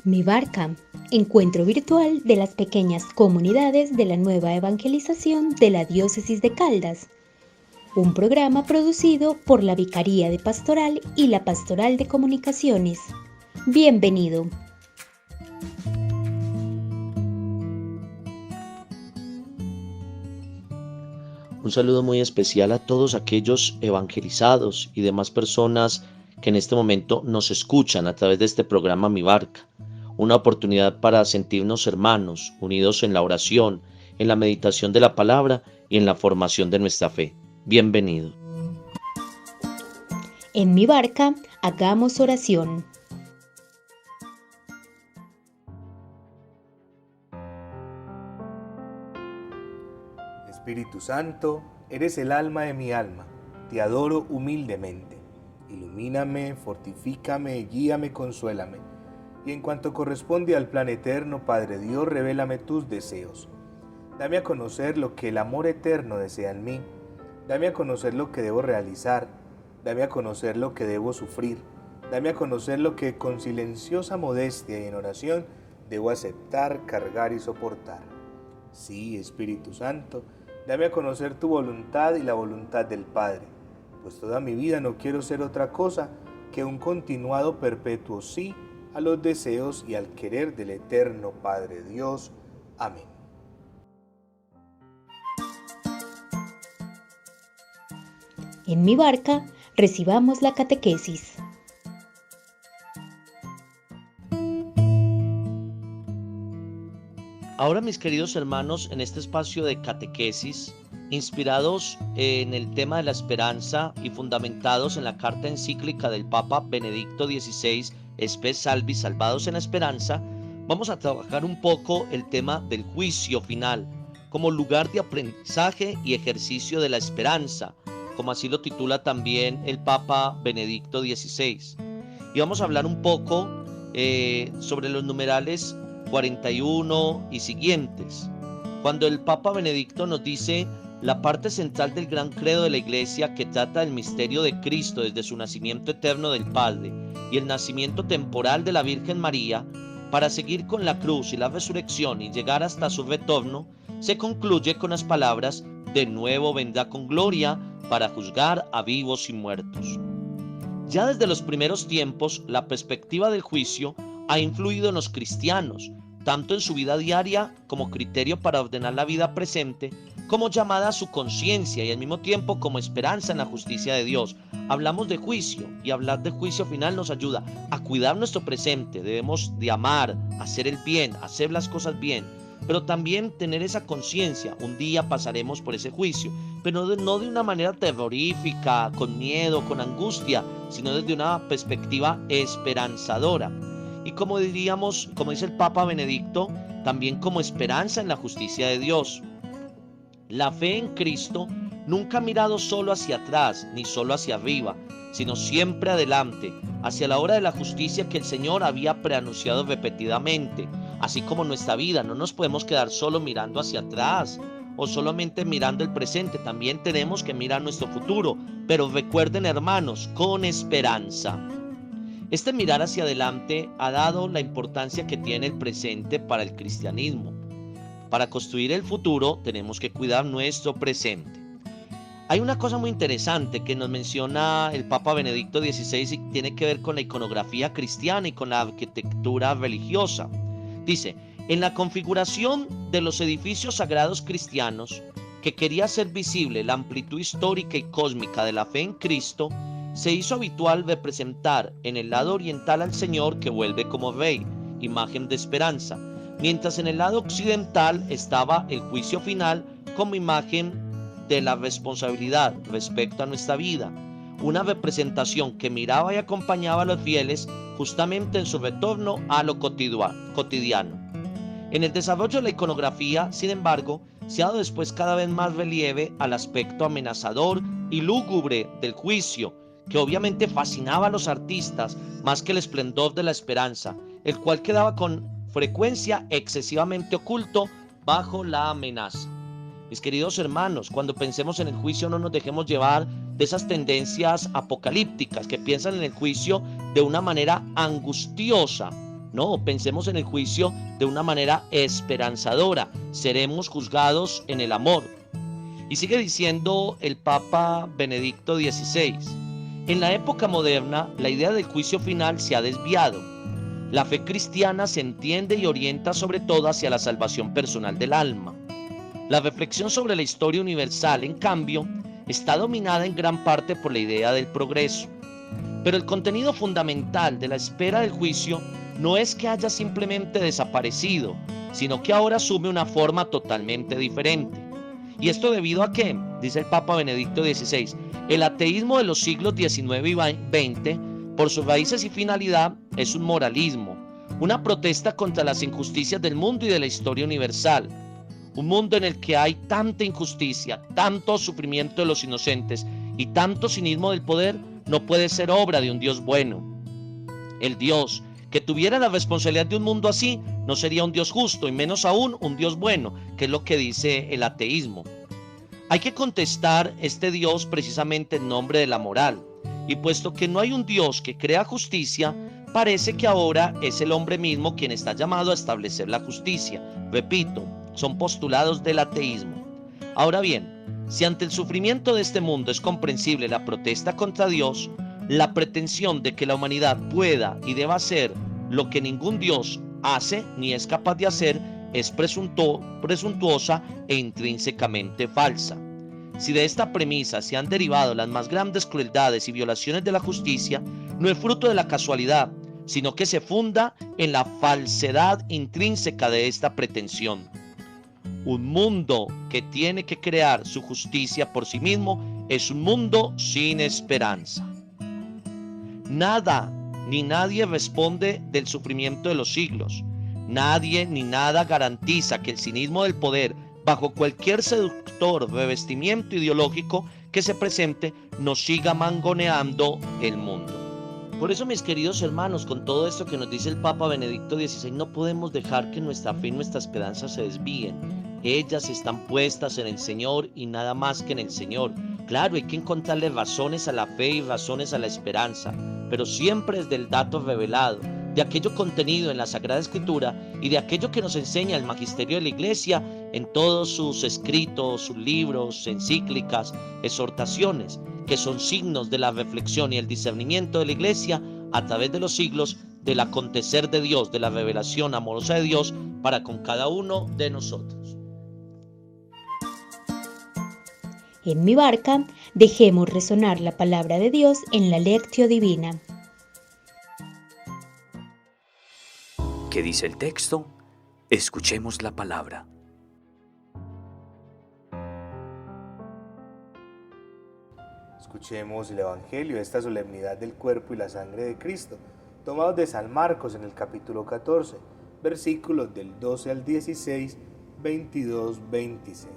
Mi Barca, encuentro virtual de las pequeñas comunidades de la nueva evangelización de la Diócesis de Caldas, un programa producido por la Vicaría de Pastoral y la Pastoral de Comunicaciones. Bienvenido. Un saludo muy especial a todos aquellos evangelizados y demás personas que en este momento nos escuchan a través de este programa Mi Barca. Una oportunidad para sentirnos hermanos, unidos en la oración, en la meditación de la palabra y en la formación de nuestra fe. Bienvenido. En Mi Barca, hagamos oración. Espíritu Santo, eres el alma de mi alma, te adoro humildemente. Ilumíname, fortifícame, guíame, consuélame. Y en cuanto corresponde al plan eterno, Padre Dios, revélame tus deseos. Dame a conocer lo que el amor eterno desea en mí. Dame a conocer lo que debo realizar. Dame a conocer lo que debo sufrir. Dame a conocer lo que con silenciosa modestia y en oración debo aceptar, cargar y soportar. Sí, Espíritu Santo, dame a conocer tu voluntad y la voluntad del Padre, pues toda mi vida no quiero ser otra cosa que un continuado perpetuo sí a los deseos y al querer del eterno Padre Dios. Amén. En Mi Barca, recibamos la catequesis. Ahora, mis queridos hermanos, en este espacio de catequesis, inspirados en el tema de la esperanza y fundamentados en la carta encíclica del Papa Benedicto XVI, Spes Salvi, Salvados en la Esperanza, vamos a trabajar un poco el tema del juicio final, como lugar de aprendizaje y ejercicio de la esperanza, como así lo titula también el Papa Benedicto XVI. Y vamos a hablar un poco sobre los numerales 41 y siguientes, cuando el Papa Benedicto nos dice la parte central del gran credo de la Iglesia, que trata del misterio de Cristo desde su nacimiento eterno del Padre y el nacimiento temporal de la Virgen María, para seguir con la cruz y la resurrección y llegar hasta su retorno, se concluye con las palabras: de nuevo vendrá con gloria para juzgar a vivos y muertos. Ya desde los primeros tiempos, la perspectiva del juicio ha influido en los cristianos, tanto en su vida diaria como criterio para ordenar la vida presente, como llamada a su conciencia y al mismo tiempo como esperanza en la justicia de Dios. Hablamos de juicio, y hablar de juicio final nos ayuda a cuidar nuestro presente. Debemos de amar, hacer el bien, hacer las cosas bien, pero también tener esa conciencia. Un día pasaremos por ese juicio, pero no de una manera terrorífica, con miedo, con angustia, sino desde una perspectiva esperanzadora. Y como diríamos, como dice el Papa Benedicto, también como esperanza en la justicia de Dios. La fe en Cristo nunca ha mirado solo hacia atrás ni solo hacia arriba, sino siempre adelante, hacia la hora de la justicia que el Señor había preanunciado repetidamente. Así como nuestra vida, no nos podemos quedar solo mirando hacia atrás o solamente mirando el presente, también tenemos que mirar nuestro futuro. Pero recuerden, hermanos, con esperanza. Este mirar hacia adelante ha dado la importancia que tiene el presente para el cristianismo. Para construir el futuro tenemos que cuidar nuestro presente. Hay una cosa muy interesante que nos menciona el Papa Benedicto XVI y tiene que ver con la iconografía cristiana y con la arquitectura religiosa. Dice: en la configuración de los edificios sagrados cristianos, que quería hacer visible la amplitud histórica y cósmica de la fe en Cristo, se hizo habitual representar en el lado oriental al Señor que vuelve como Rey, imagen de esperanza, mientras en el lado occidental estaba el juicio final como imagen de la responsabilidad respecto a nuestra vida, una representación que miraba y acompañaba a los fieles justamente en su retorno a lo cotidiano. En el desarrollo de la iconografía, sin embargo, se ha dado después cada vez más relieve al aspecto amenazador y lúgubre del juicio, que obviamente fascinaba a los artistas más que el esplendor de la esperanza, el cual quedaba con frecuencia excesivamente oculto bajo la amenaza. Mis queridos hermanos, cuando pensemos en el juicio, no nos dejemos llevar de esas tendencias apocalípticas que piensan en el juicio de una manera angustiosa, No, pensemos en el juicio de una manera esperanzadora. Seremos juzgados en el amor. Y sigue diciendo el Papa Benedicto XVI: en la época moderna, la idea del juicio final se ha desviado. La fe cristiana se entiende y orienta sobre todo hacia la salvación personal del alma. La reflexión sobre la historia universal, en cambio, está dominada en gran parte por la idea del progreso. Pero el contenido fundamental de la espera del juicio no es que haya simplemente desaparecido, sino que ahora asume una forma totalmente diferente. ¿Y esto debido a qué? Dice el Papa Benedicto XVI: el ateísmo de los siglos XIX y XX, por sus raíces y finalidad, es un moralismo, una protesta contra las injusticias del mundo y de la historia universal. Un mundo en el que hay tanta injusticia, tanto sufrimiento de los inocentes y tanto cinismo del poder, no puede ser obra de un Dios bueno. El Dios que tuviera la responsabilidad de un mundo así no sería un Dios justo, y menos aún un Dios bueno, que es lo que dice el ateísmo. Hay que contestar este Dios precisamente en nombre de la moral, y puesto que no hay un Dios que crea justicia, parece que ahora es el hombre mismo quien está llamado a establecer la justicia. Repito, son postulados del ateísmo. Ahora bien, si ante el sufrimiento de este mundo es comprensible la protesta contra Dios, la pretensión de que la humanidad pueda y deba hacer lo que ningún Dios hace ni es capaz de hacer es presuntuosa e intrínsecamente falsa. Si de esta premisa se han derivado las más grandes crueldades y violaciones de la justicia, no es fruto de la casualidad, sino que se funda en la falsedad intrínseca de esta pretensión. Un mundo que tiene que crear su justicia por sí mismo es un mundo sin esperanza. Nada ni nadie responde del sufrimiento de los siglos. Nadie ni nada garantiza que el cinismo del poder, bajo cualquier seductor revestimiento ideológico que se presente, nos siga mangoneando el mundo. Por eso, mis queridos hermanos, con todo esto que nos dice el Papa Benedicto XVI, no podemos dejar que nuestra fe y nuestra esperanza se desvíen. Ellas están puestas en el Señor y nada más que en el Señor. Claro, hay que encontrarle razones a la fe y razones a la esperanza, pero siempre desde el dato revelado, de aquello contenido en la Sagrada Escritura y de aquello que nos enseña el magisterio de la Iglesia en todos sus escritos, sus libros, encíclicas, exhortaciones, que son signos de la reflexión y el discernimiento de la Iglesia a través de los siglos del acontecer de Dios, de la revelación amorosa de Dios para con cada uno de nosotros. En mi barca, dejemos resonar la palabra de Dios en la Lectio Divina. ¿Qué dice el texto? Escuchemos la palabra. Escuchemos el Evangelio de esta solemnidad del cuerpo y la sangre de Cristo, tomados de San Marcos en el capítulo 14, versículos del 12 al 16, 22, 26.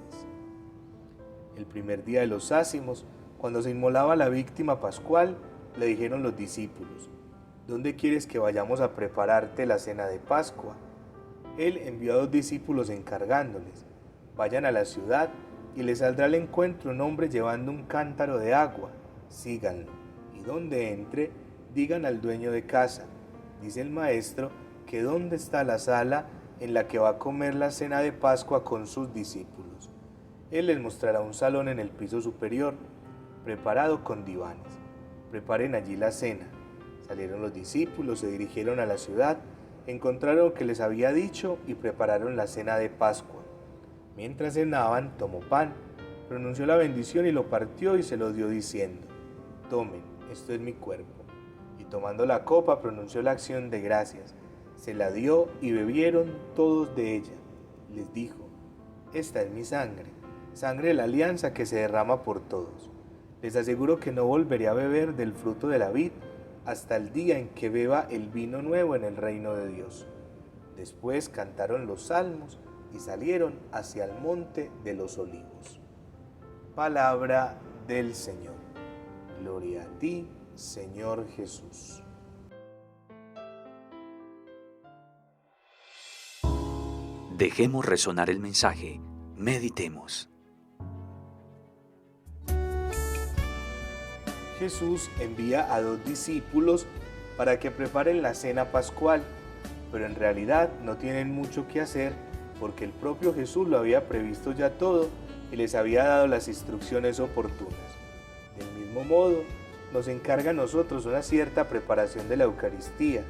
El primer día de los ácimos, cuando se inmolaba la víctima pascual, le dijeron los discípulos: ¿Dónde quieres que vayamos a prepararte la cena de Pascua? Él envió a 2 discípulos encargándoles: vayan a la ciudad y les saldrá al encuentro un hombre llevando un cántaro de agua, síganlo, y donde entre, digan al dueño de casa: dice el maestro que dónde está la sala en la que va a comer la cena de Pascua con sus discípulos. Él les mostrará un salón en el piso superior, preparado con divanes. Preparen allí la cena. Salieron los discípulos, se dirigieron a la ciudad, encontraron lo que les había dicho y prepararon la cena de Pascua. Mientras cenaban, tomó pan, pronunció la bendición y lo partió y se lo dio diciendo: tomen, esto es mi cuerpo. Y tomando la copa pronunció la acción de gracias, se la dio y bebieron todos de ella. Les dijo: esta es mi sangre, sangre de la alianza que se derrama por todos. Les aseguro que no volveré a beber del fruto de la vid hasta el día en que beba el vino nuevo en el reino de Dios. Después cantaron los salmos y salieron hacia el monte de los olivos. Palabra del Señor. Gloria a ti, Señor Jesús. Dejemos resonar el mensaje. Meditemos. Jesús envía a 2 discípulos para que preparen la cena pascual. pero en realidad no tienen mucho que hacer porque el propio Jesús lo había previsto ya todo y les había dado las instrucciones oportunas. Del mismo modo, nos encarga a nosotros una cierta preparación de la Eucaristía,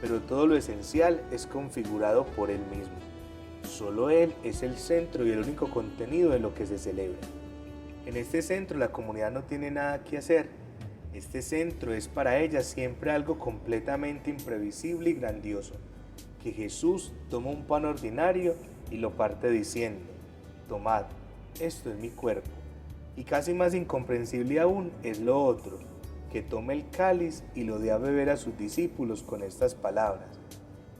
pero todo lo esencial es configurado por Él mismo. Solo Él es el centro y el único contenido de lo que se celebra. En este centro la comunidad no tiene nada que hacer. Este centro es para ella siempre algo completamente imprevisible y grandioso, que Jesús toma un pan ordinario y lo parte diciendo: tomad, esto es mi cuerpo. Y casi más incomprensible aún es lo otro, que tome el cáliz y lo dé a beber a sus discípulos con estas palabras: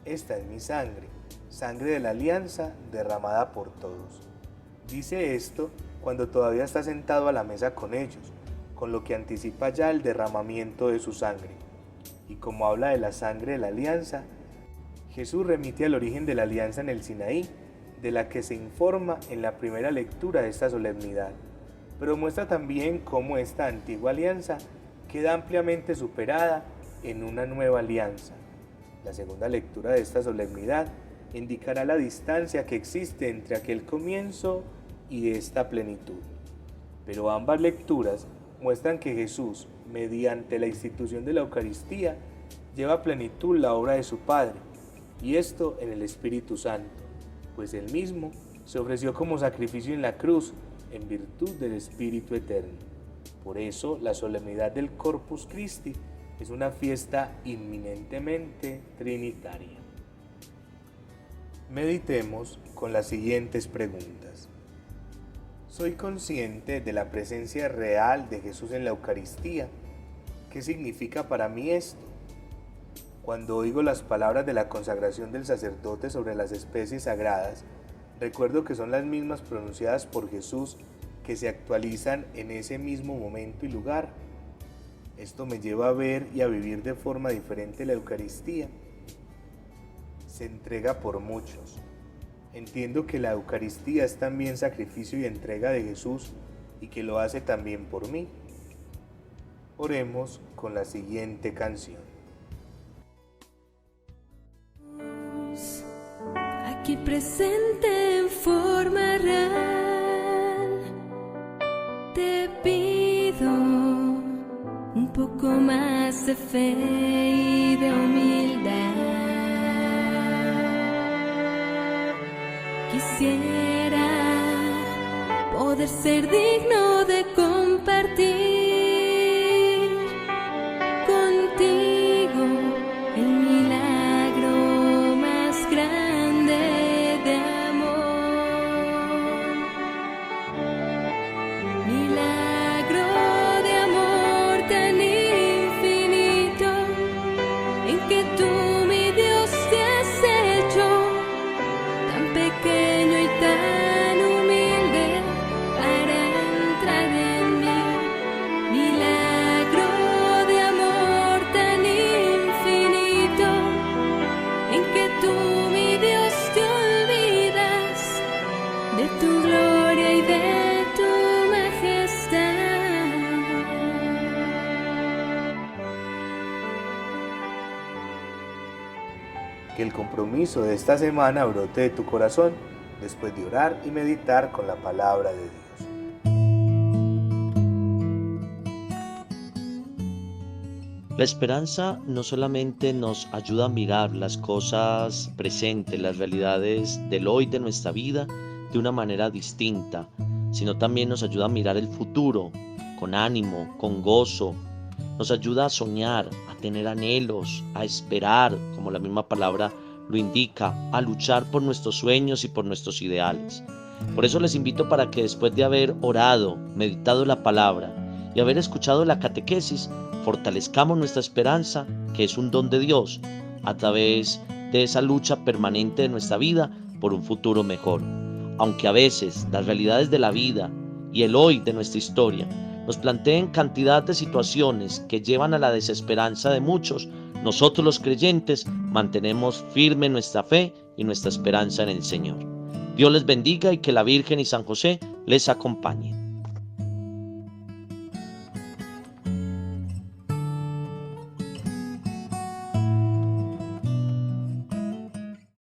esta es mi sangre, sangre de la alianza derramada por todos. Dice esto cuando todavía está sentado a la mesa con ellos, con lo que anticipa ya el derramamiento de su sangre. Y como habla de la sangre de la alianza, Jesús remite al origen de la alianza en el Sinaí, de la que se informa en la primera lectura de esta solemnidad, pero muestra también cómo esta antigua alianza queda ampliamente superada en una nueva alianza. La segunda lectura de esta solemnidad indicará la distancia que existe entre aquel comienzo y esta plenitud. Pero ambas lecturas muestran que Jesús, mediante la institución de la Eucaristía, lleva a plenitud la obra de su Padre, y esto en el Espíritu Santo, pues Él mismo se ofreció como sacrificio en la cruz en virtud del Espíritu Eterno. Por eso la solemnidad del Corpus Christi es una fiesta inminentemente trinitaria. Meditemos con las siguientes preguntas. ¿Soy consciente de la presencia real de Jesús en la Eucaristía? ¿Qué significa para mí esto? Cuando oigo las palabras de la consagración del sacerdote sobre las especies sagradas, recuerdo que son las mismas pronunciadas por Jesús que se actualizan en ese mismo momento y lugar. Esto me lleva a ver y a vivir de forma diferente la Eucaristía. Se entrega por muchos. Entiendo que la Eucaristía es también sacrificio y entrega de Jesús y que lo hace también por mí. Oremos con la siguiente canción. Aquí presente en forma real, te pido un poco más de fe y de humildad. Quisiera poder ser digno de compartir contigo el milagro más grande de amor. Milagro de amor tan infinito en que tú, mi Dios, te has hecho tan pequeño y tan humilde para entrar en mí. Milagro de amor tan infinito en que tú, mi Dios, te olvidas de tu gloria y de tu majestad. Que el compromiso de esta semana brote de tu corazón después de orar y meditar con la palabra de Dios. La esperanza no solamente nos ayuda a mirar las cosas presentes, las realidades del hoy de nuestra vida de una manera distinta, sino también nos ayuda a mirar el futuro con ánimo, con gozo. Nos ayuda a soñar, a tener anhelos, a esperar, como la misma palabra lo indica, a luchar por nuestros sueños y por nuestros ideales. Por eso les invito para que después de haber orado, meditado la palabra y haber escuchado la catequesis, fortalezcamos nuestra esperanza, que es un don de Dios, a través de esa lucha permanente de nuestra vida por un futuro mejor. Aunque a veces las realidades de la vida y el hoy de nuestra historia nos planteen cantidad de situaciones que llevan a la desesperanza de muchos, nosotros los creyentes mantenemos firme nuestra fe y nuestra esperanza en el Señor. Dios les bendiga y que la Virgen y San José les acompañen.